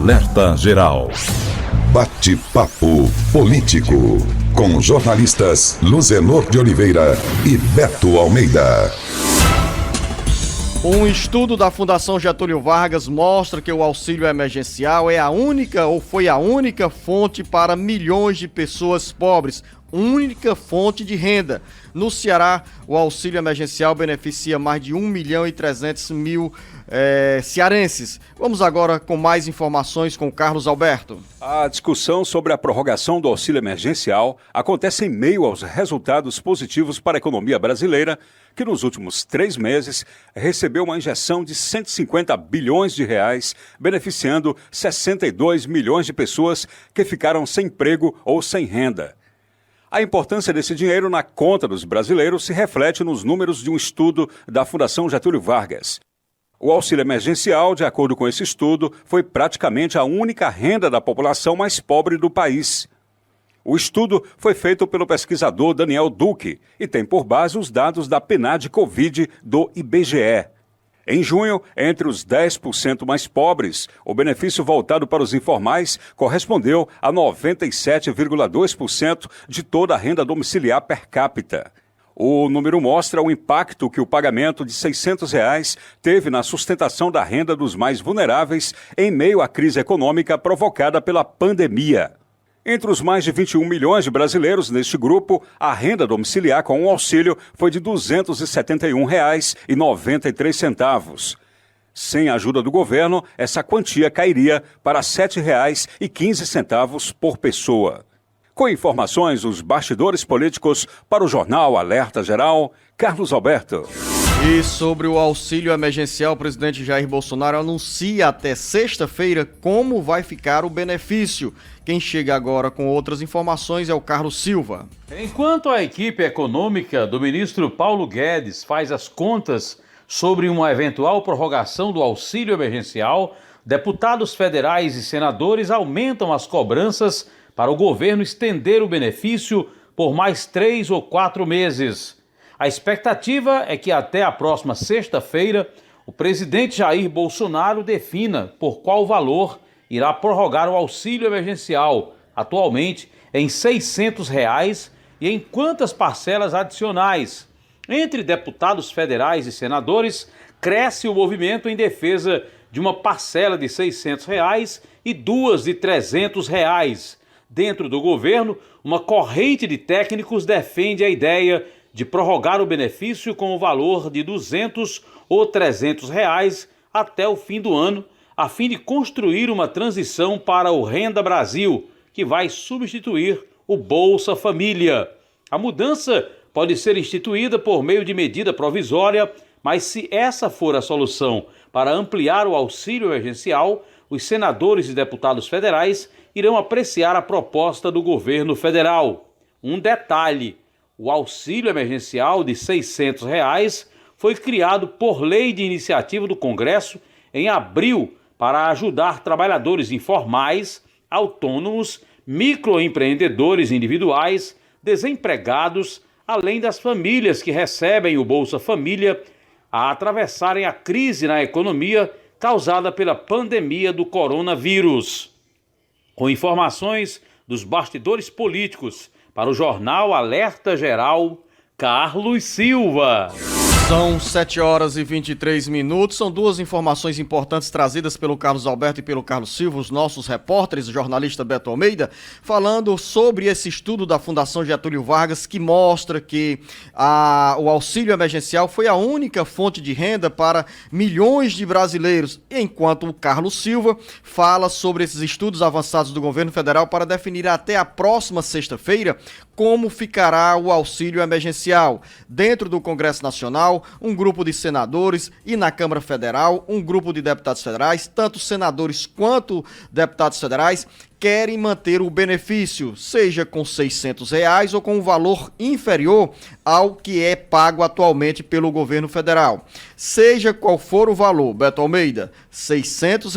Alerta Geral. Bate-papo político. Com jornalistas Luzenor de Oliveira e Beto Almeida. Um estudo da Fundação Getúlio Vargas mostra que o auxílio emergencial é a única ou foi a única fonte para milhões de pessoas pobres, única fonte de renda. No Ceará, o auxílio emergencial beneficia mais de 1.300.000 cearenses. Vamos agora com mais informações com Carlos Alberto. A discussão sobre a prorrogação do auxílio emergencial acontece em meio aos resultados positivos para a economia brasileira, que nos últimos 3 meses recebeu uma injeção de 150 bilhões de reais, beneficiando 62 milhões de pessoas que ficaram sem emprego ou sem renda. A importância desse dinheiro na conta dos brasileiros se reflete nos números de um estudo da Fundação Getúlio Vargas. O auxílio emergencial, de acordo com esse estudo, foi praticamente a única renda da população mais pobre do país. O estudo foi feito pelo pesquisador Daniel Duque e tem por base os dados da PNAD Covid do IBGE. Em junho, entre os 10% mais pobres, o benefício voltado para os informais correspondeu a 97,2% de toda a renda domiciliar per capita. O número mostra o impacto que o pagamento de R$ 600 teve na sustentação da renda dos mais vulneráveis em meio à crise econômica provocada pela pandemia. Entre os mais de 21 milhões de brasileiros neste grupo, a renda domiciliar com o auxílio foi de R$ 271,93. Sem a ajuda do governo, essa quantia cairia para R$ 7,15 por pessoa. Com informações dos bastidores políticos para o Jornal Alerta Geral, Carlos Alberto. E sobre o auxílio emergencial, o presidente Jair Bolsonaro anuncia até sexta-feira como vai ficar o benefício. Quem chega agora com outras informações é o Carlos Silva. Enquanto a equipe econômica do ministro Paulo Guedes faz as contas sobre uma eventual prorrogação do auxílio emergencial, deputados federais e senadores aumentam as cobranças para o governo estender o benefício por mais 3 ou 4 meses. A expectativa é que até a próxima sexta-feira o presidente Jair Bolsonaro defina por qual valor irá prorrogar o auxílio emergencial, atualmente em R$ 600, e em quantas parcelas adicionais. Entre deputados federais e senadores, cresce o movimento em defesa de uma parcela de R$ 600 e 2 de R$ 300. Dentro do governo, uma corrente de técnicos defende a ideia de prorrogar o benefício com o valor de R$ 200 ou R$ 300 até o fim do ano, a fim de construir uma transição para o Renda Brasil, que vai substituir o Bolsa Família. A mudança pode ser instituída por meio de medida provisória, mas se essa for a solução para ampliar o auxílio emergencial, os senadores e deputados federais irão apreciar a proposta do governo federal. Um detalhe: o auxílio emergencial de R$ 600 foi criado por lei de iniciativa do Congresso em abril para ajudar trabalhadores informais, autônomos, microempreendedores individuais, desempregados, além das famílias que recebem o Bolsa Família, a atravessarem a crise na economia causada pela pandemia do coronavírus. Com informações dos bastidores políticos para o Jornal Alerta Geral, Carlos Silva. São 7h23. São duas informações importantes trazidas pelo Carlos Alberto e pelo Carlos Silva, os nossos repórteres, o jornalista Beto Almeida, falando sobre esse estudo da Fundação Getúlio Vargas que mostra que o auxílio emergencial foi a única fonte de renda para milhões de brasileiros, enquanto o Carlos Silva fala sobre esses estudos avançados do governo federal para definir até a próxima sexta-feira como ficará o auxílio emergencial. Dentro do Congresso Nacional, um grupo de senadores e na Câmara Federal, um grupo de deputados federais, tanto senadores quanto deputados federais, querem manter o benefício, seja com R$ 600 ou com um valor inferior ao que é pago atualmente pelo governo federal. Seja qual for o valor, Beto Almeida, R$ 600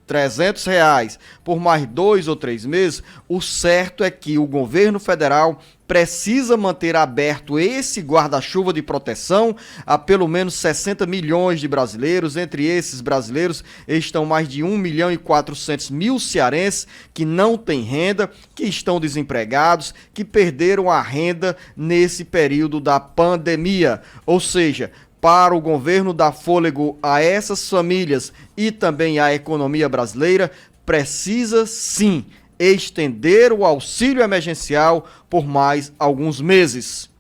R$ 300 por mais 2 ou 3 meses, o certo é que o governo federal precisa manter aberto esse guarda-chuva de proteção a pelo menos 60 milhões de brasileiros. Entre esses brasileiros estão mais de 1.400.000 cearenses que não têm renda, que estão desempregados, que perderam a renda nesse período da pandemia. Ou seja, para o governo dar fôlego a essas famílias e também à economia brasileira, precisa sim estender o auxílio emergencial por mais alguns meses.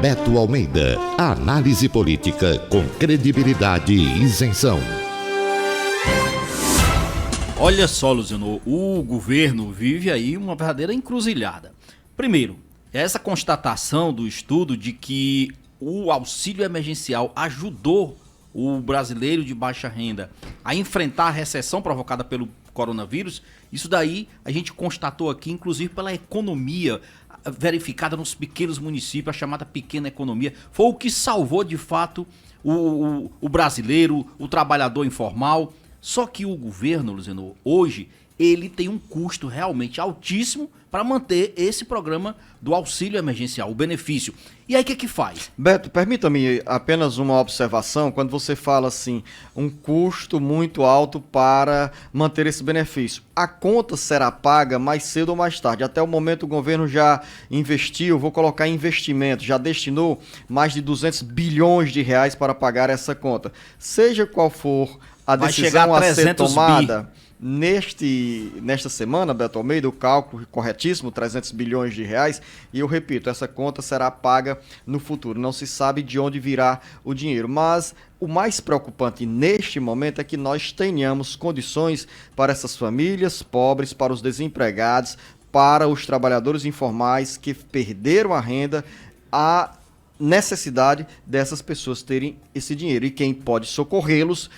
Beto Almeida, análise política com credibilidade e isenção. Olha só, Luciano, o governo vive aí uma verdadeira encruzilhada. Primeiro, essa constatação do estudo de que o auxílio emergencial ajudou o brasileiro de baixa renda a enfrentar a recessão provocada pelo coronavírus, isso daí a gente constatou aqui, inclusive pela economia verificada nos pequenos municípios, a chamada pequena economia, foi o que salvou de fato o brasileiro, o trabalhador informal. Só que o governo, Luciano, hoje, ele tem um custo realmente altíssimo para manter esse programa do auxílio emergencial, o benefício. E aí o que faz? Beto, permita-me apenas uma observação, quando você fala assim, um custo muito alto para manter esse benefício. A conta será paga mais cedo ou mais tarde. Até o momento o governo já investiu, vou colocar investimento, já destinou mais de 200 bilhões de reais para pagar essa conta. Seja qual for a decisão a ser tomada nesta semana, Beto Almeida, o cálculo corretíssimo, 300 bilhões de reais, e eu repito, essa conta será paga no futuro, não se sabe de onde virá o dinheiro, mas o mais preocupante neste momento é que nós tenhamos condições para essas famílias pobres, para os desempregados, para os trabalhadores informais que perderam a renda, a necessidade dessas pessoas terem esse dinheiro. E quem pode socorrê-las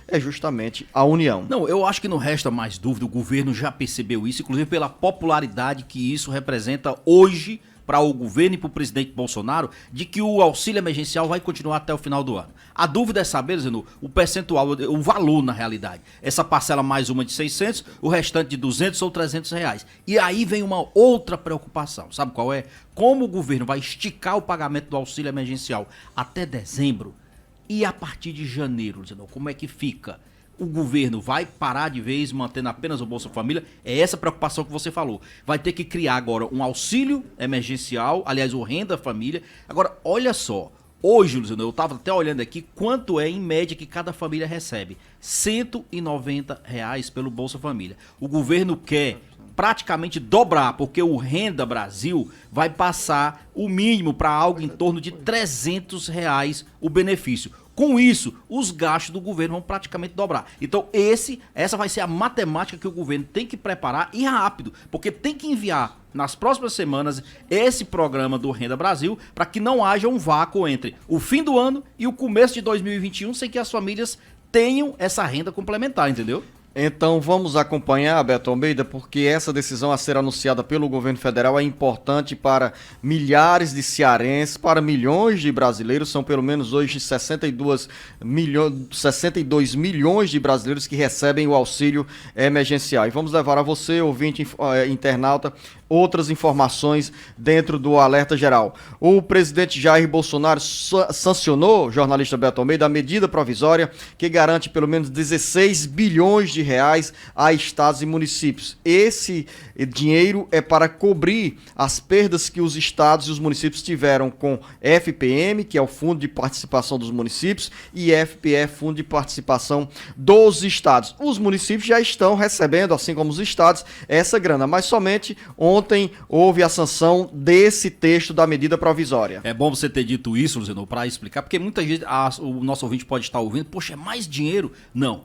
é justamente a União. Não, eu acho que não resta mais dúvida, o governo já percebeu isso, inclusive pela popularidade que isso representa hoje para o governo e para o presidente Bolsonaro, de que o auxílio emergencial vai continuar até o final do ano. A dúvida é saber, Zeno, o percentual, o valor na realidade. Essa parcela mais uma de 600, o restante de 200 ou 300 reais. E aí vem uma outra preocupação, sabe qual é? Como o governo vai esticar o pagamento do auxílio emergencial até dezembro e a partir de janeiro, Zeno, como é que fica? O governo vai parar de vez mantendo apenas o Bolsa Família? É essa preocupação que você falou. Vai ter que criar agora um auxílio emergencial, aliás, o Renda Família. Agora, olha só, hoje, Luciano, eu estava até olhando aqui quanto é em média que cada família recebe. R$ 190 pelo Bolsa Família. O governo quer praticamente dobrar, porque o Renda Brasil vai passar o mínimo para algo em torno de R$ 300 o benefício. Com isso, os gastos do governo vão praticamente dobrar. Então, essa vai ser a matemática que o governo tem que preparar e rápido, porque tem que enviar nas próximas semanas esse programa do Renda Brasil para que não haja um vácuo entre o fim do ano e o começo de 2021 sem que as famílias tenham essa renda complementar, entendeu? Então vamos acompanhar, Beto Almeida, porque essa decisão a ser anunciada pelo governo federal é importante para milhares de cearenses, para milhões de brasileiros. São pelo menos hoje 62 milhões de brasileiros que recebem o auxílio emergencial. E vamos levar a você, ouvinte internauta, outras informações dentro do alerta geral. O presidente Jair Bolsonaro sancionou, jornalista Beto Almeida, a medida provisória que garante pelo menos 16 bilhões de reais a estados e municípios. Esse dinheiro é para cobrir as perdas que os estados e os municípios tiveram com FPM, que é o Fundo de Participação dos Municípios, e FPE, Fundo de Participação dos Estados. Os municípios já estão recebendo, assim como os estados, essa grana, mas somente ontem houve a sanção desse texto da medida provisória. É bom você ter dito isso, Luciano, para explicar, porque muita gente, o nosso ouvinte pode estar ouvindo, poxa, é mais dinheiro? Não,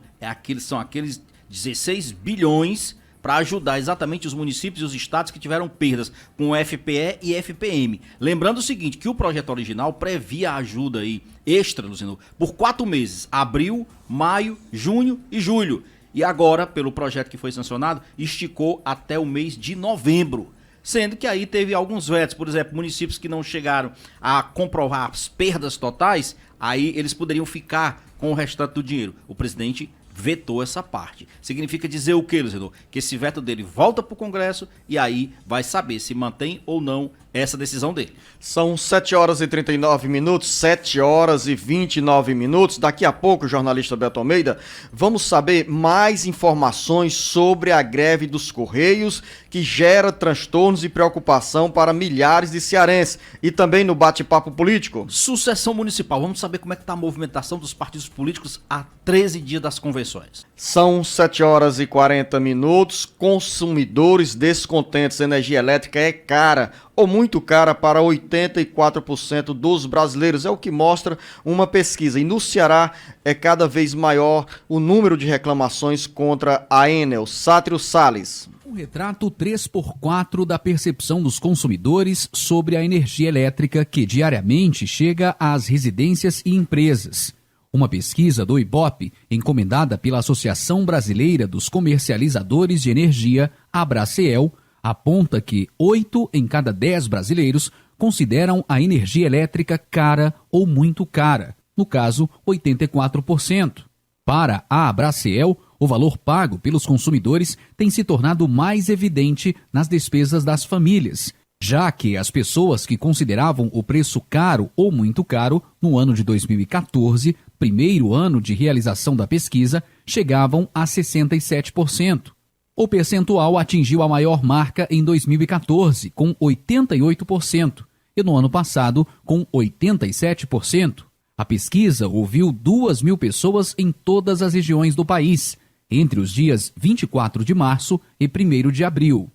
são aqueles 16 bilhões para ajudar exatamente os municípios e os estados que tiveram perdas com FPE e FPM. Lembrando o seguinte, que o projeto original previa ajuda aí extra, Luciano, por 4 meses, abril, maio, junho e julho. E agora, pelo projeto que foi sancionado, esticou até o mês de novembro. Sendo que aí teve alguns vetos, por exemplo, municípios que não chegaram a comprovar as perdas totais, aí eles poderiam ficar com o restante do dinheiro. O presidente vetou essa parte. Significa dizer o quê, Luciano? Que esse veto dele volta para o Congresso e aí vai saber se mantém ou não essa decisão dele. São 7 horas e 39 minutos, 7 horas e 29 minutos. Daqui a pouco, jornalista Beto Almeida, vamos saber mais informações sobre a greve dos Correios, que gera transtornos e preocupação para milhares de cearenses. E também no bate-papo político. Sucessão municipal. Vamos saber como é que está a movimentação dos partidos políticos há 13 dias das convenções. São 7 horas e 40 minutos. Consumidores descontentes. Energia elétrica é cara ou muito cara para 84% dos brasileiros. É o que mostra uma pesquisa. E no Ceará é cada vez maior o número de reclamações contra a Enel. Sátiro Salles. Um retrato 3x4 da percepção dos consumidores sobre a energia elétrica que diariamente chega às residências e empresas. Uma pesquisa do IBOP, encomendada pela Associação Brasileira dos Comercializadores de Energia, Abraceel, aponta que 8 em cada 10 brasileiros consideram a energia elétrica cara ou muito cara, no caso, 84%. Para a Abraceel, o valor pago pelos consumidores tem se tornado mais evidente nas despesas das famílias, já que as pessoas que consideravam o preço caro ou muito caro no ano de 2014, primeiro ano de realização da pesquisa, chegavam a 67%. O percentual atingiu a maior marca em 2014, com 88%, e no ano passado, com 87%. A pesquisa ouviu 2.000 pessoas em todas as regiões do país, entre os dias 24 de março e 1º de abril.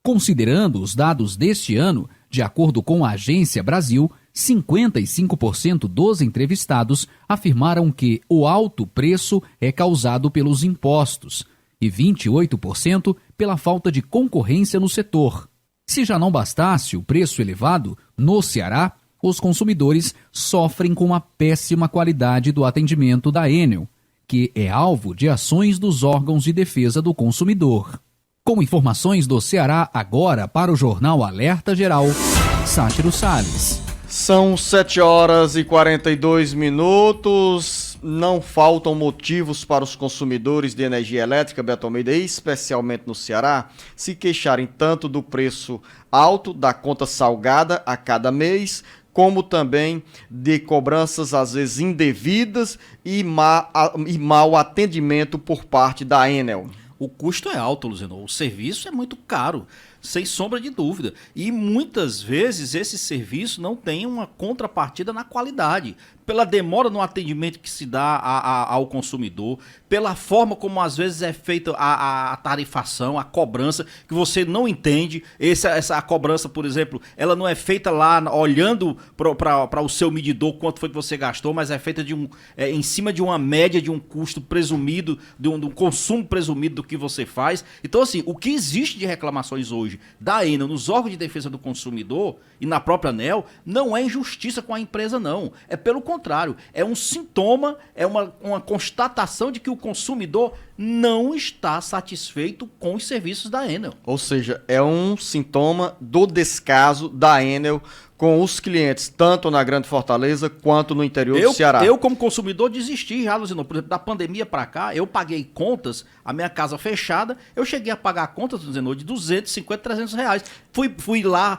Considerando os dados deste ano, de acordo com a Agência Brasil, 55% dos entrevistados afirmaram que o alto preço é causado pelos impostos e 28% pela falta de concorrência no setor. Se já não bastasse o preço elevado, no Ceará, os consumidores sofrem com a péssima qualidade do atendimento da Enel, que é alvo de ações dos órgãos de defesa do consumidor. Com informações do Ceará, agora para o Jornal Alerta Geral, Sátiro Salles. São 7 horas e 42 minutos. Não faltam motivos para os consumidores de energia elétrica, Beto Almeida, especialmente no Ceará, se queixarem tanto do preço alto da conta salgada a cada mês, como também de cobranças às vezes indevidas e mau atendimento por parte da Enel. O custo é alto, Luciano. O serviço é muito caro, sem sombra de dúvida. E muitas vezes esse serviço não tem uma contrapartida na qualidade. Pela demora no atendimento que se dá ao consumidor, pela forma como às vezes é feita a tarifação, a cobrança, que você não entende. Essa cobrança, por exemplo, ela não é feita lá olhando para o seu medidor quanto foi que você gastou, mas é feita em cima de uma média de um custo presumido, de um consumo presumido do que você faz. Então, assim, o que existe de reclamações hoje da Enel nos órgãos de defesa do consumidor e na própria ANEEL não é injustiça com a empresa, não. É pelo contrário, é um sintoma, é uma constatação de que o consumidor não está satisfeito com os serviços da Enel. Ou seja, é um sintoma do descaso da Enel com os clientes, tanto na Grande Fortaleza quanto no interior do Ceará. Eu, como consumidor, desisti já, Luciano. Por exemplo, da pandemia para cá, eu paguei contas, a minha casa fechada, eu cheguei a pagar contas, Luciano, de 250, 300 reais. Fui lá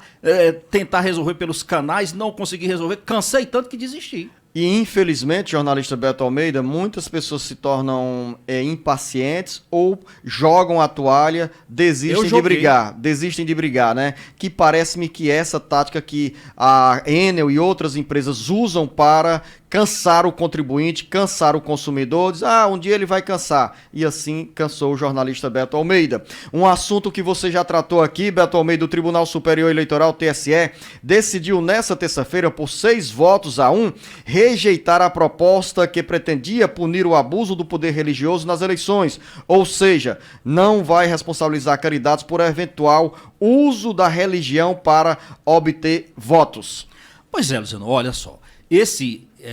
tentar resolver pelos canais, não consegui resolver, cansei tanto que desisti. E infelizmente, jornalista Beto Almeida, muitas pessoas se tornam impacientes ou jogam a toalha, desistem de brigar, né? Que parece-me que essa tática que a Enel e outras empresas usam para cansar o contribuinte, cansar o consumidor, diz, um dia ele vai cansar. E assim cansou o jornalista Beto Almeida. Um assunto que você já tratou aqui, Beto Almeida, o Tribunal Superior Eleitoral, TSE, decidiu nessa terça-feira, por 6-1, rejeitar a proposta que pretendia punir o abuso do poder religioso nas eleições. Ou seja, não vai responsabilizar candidatos por eventual uso da religião para obter votos. Pois é, Luciano, olha só.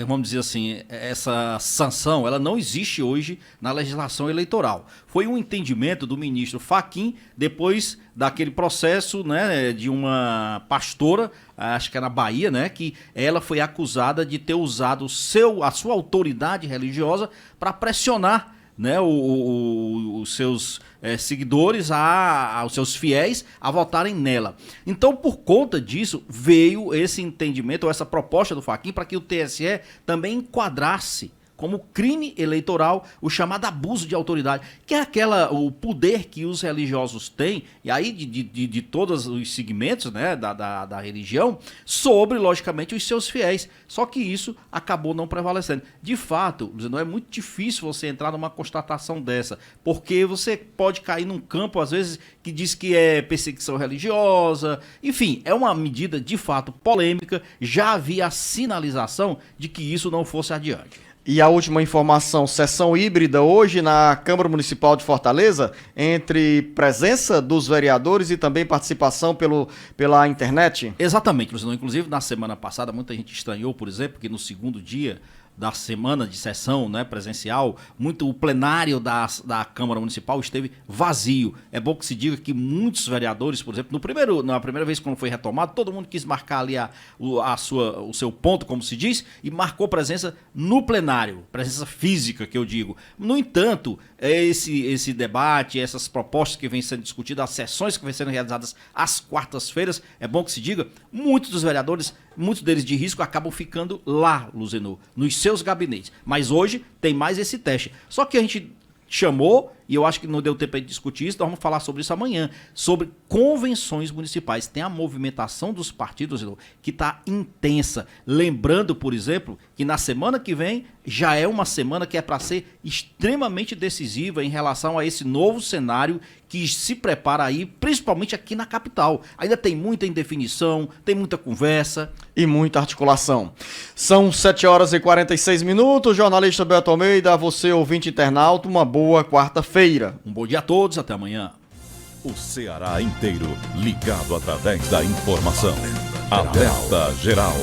Vamos dizer assim, essa sanção, ela não existe hoje na legislação eleitoral. Foi um entendimento do ministro Fachin, depois daquele processo, né, de uma pastora, acho que é na Bahia, né, que ela foi acusada de ter usado a sua autoridade religiosa para pressionar né, os seus seguidores, os seus fiéis a votarem nela. Então, por conta disso, veio esse entendimento, ou essa proposta do Fachin, para que o TSE também enquadrasse como crime eleitoral o chamado abuso de autoridade, que é o poder que os religiosos têm, e aí de todos os segmentos, né, da religião, sobre, logicamente, os seus fiéis. Só que isso acabou não prevalecendo. De fato, não é muito difícil você entrar numa constatação dessa, porque você pode cair num campo, às vezes, que diz que é perseguição religiosa, enfim, é uma medida, de fato, polêmica. Já havia a sinalização de que isso não fosse adiante. E a última informação, sessão híbrida hoje na Câmara Municipal de Fortaleza, entre presença dos vereadores e também participação pela internet? Exatamente, Luciano. Inclusive, na semana passada, muita gente estranhou, por exemplo, que no segundo dia da semana de sessão, né, presencial, o plenário da Câmara Municipal esteve vazio. É bom que se diga que muitos vereadores, por exemplo, na primeira vez quando foi retomado, todo mundo quis marcar ali o seu ponto, como se diz, e marcou presença no plenário, presença física, que eu digo. No entanto, esse debate, essas propostas que vêm sendo discutidas, as sessões que vêm sendo realizadas às quartas-feiras, é bom que se diga, muitos dos vereadores, muitos deles de risco, acabam ficando lá, Luzenor, nos seus gabinetes. Mas hoje tem mais esse teste. Só que a gente chamou, e eu acho que não deu tempo de discutir isso, nós vamos falar sobre isso amanhã, sobre convenções municipais. Tem a movimentação dos partidos que está intensa. Lembrando, por exemplo, que na semana que vem já é uma semana que é para ser extremamente decisiva em relação a esse novo cenário que se prepara aí, principalmente aqui na capital. Ainda tem muita indefinição, tem muita conversa. E muita articulação. São 7h46, jornalista Beto Almeida, você ouvinte internauta, uma boa quarta-feira. Um bom dia a todos, até amanhã. O Ceará inteiro ligado através da informação. Alerta Geral.